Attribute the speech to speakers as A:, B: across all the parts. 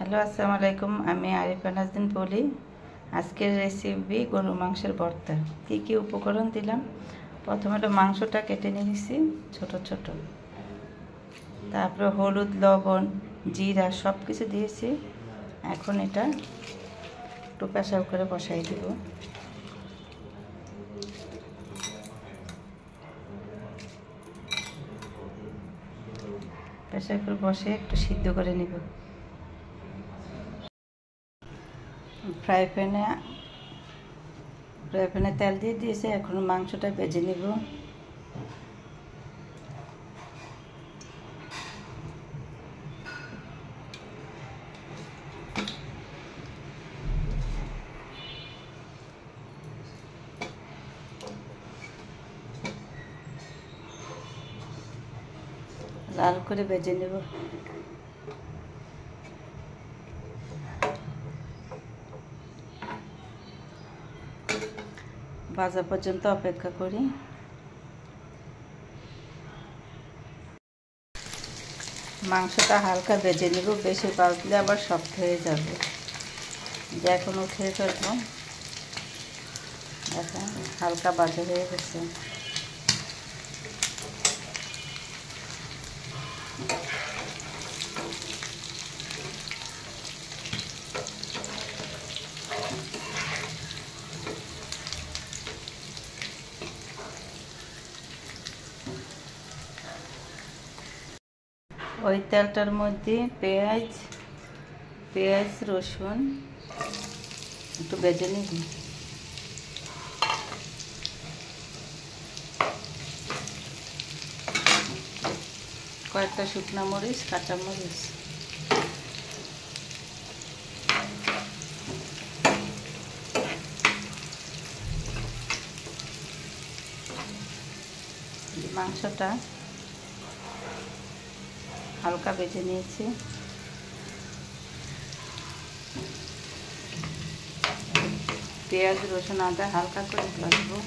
A: Hello, আসসালামু আলাইকুম। আমি আরিফা নাজনীন বলি। আজকের রেসিপি গরু মাংসের ভর্তা। কী কী উপকরণ দিলাম, প্রথমে মাংসটা কেটে নিয়েছি ছোট ছোট, তারপরে হলুদ, লবণ, জিরা সব কিছু দিয়েছি। এখন এটা একটু প্রেসার করে বসাই দিব। প্রেসার করে বসে একটু সিদ্ধ করে নিব। ফ্রাই প্যানে তেল দিয়ে দিয়েছে। এখন মাংসটা ভেজে নিব। লাল করে ভেজে নেব। ভাজা পর্যন্ত অপেক্ষা করি। মাংসটা হালকা ভেজে নেব, বেশি ভাজলে আবার শক্ত হয়ে যাবে। এখন উঠিয়ে ফেলবো। দেখেন হালকা ভাজা হয়ে গেছে। ওই তেলটার মধ্যে পেঁয়াজ রসুন একটু ভেজে নিব। কয়েকটা শুকনো মরিচ, কাঁচা মরিচ, মাংসটা হালকা ভেজে নিয়েছি। পেঁয়াজ রসুন আদা হালকা করে ভাজবো।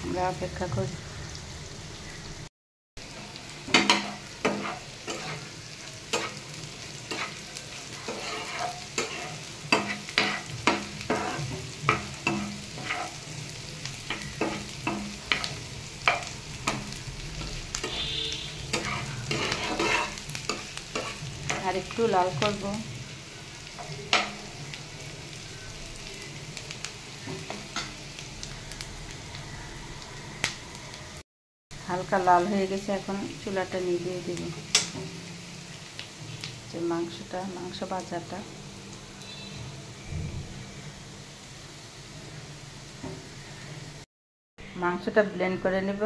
A: আমরা অপেক্ষা করি। আর একটু লাল করব। হালকা লাল হয়ে গেছে। এখন চুলাটা নিভিয়ে দেব। যে মাংস ভাজাটা মাংসটা ব্লেন্ড করে নেব।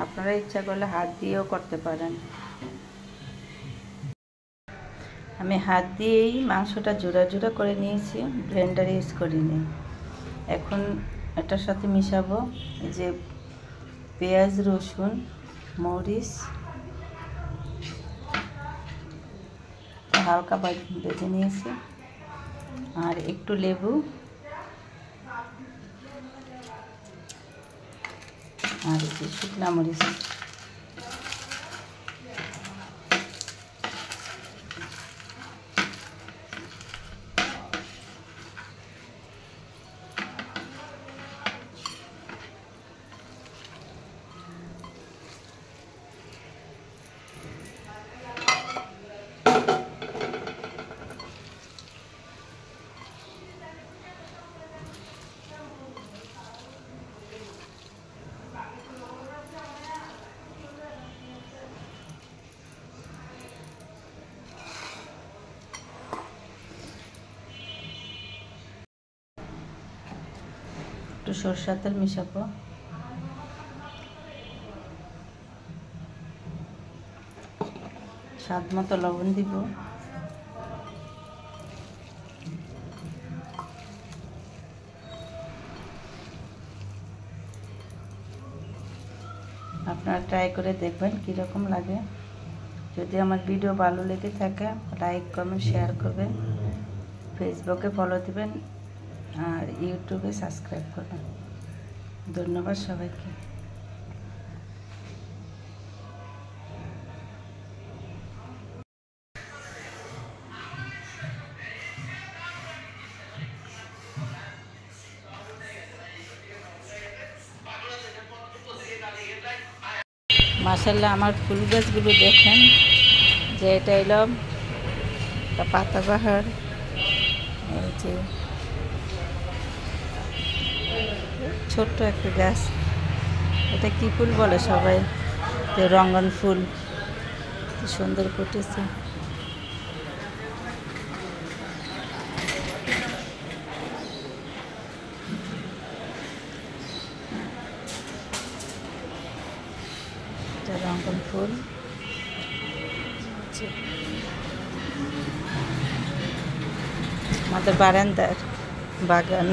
A: আপনারা ইচ্ছা করলে হাত দিয়েও করতে পারেন। আমি হাত দিয়েই মাংসটা জোড়া জোড়া করে নিয়েছি, ব্লেন্ডার ইউজ করিনি। এখন এটার সাথে মিশাবো যে পেঁয়াজ রসুন মরিচ হালকা ভেজে নিয়েছি, আর একটু লেবু আর শুকনা মরিচ। একটু সরষের তেল মিশাবো। স্বাদ মতো লবণ দিব। আপনারা ট্রাই করে দেখবেন কীরকম লাগে। যদি আমার ভিডিও ভালো লেগে থাকে লাইক কমেন্ট শেয়ার করবেন, ফেসবুকে ফলো দিবেন, আর ইউটিউবে সাবস্ক্রাইব করবেন। ধন্যবাদ সবাইকে। মাশাআল্লাহ আমার ফুল গাছগুলো দেখেন, যে এটা হলো একটা পাতাবাহার। এই যে ছোট্ট একটা গাছ, এটা কি ফুল বলে সবাই, যে রঙ্গন ফুল, কি সুন্দর ফুটেছে। এটা রঙ্গন ফুল, আমাদের বারান্দার বাগান।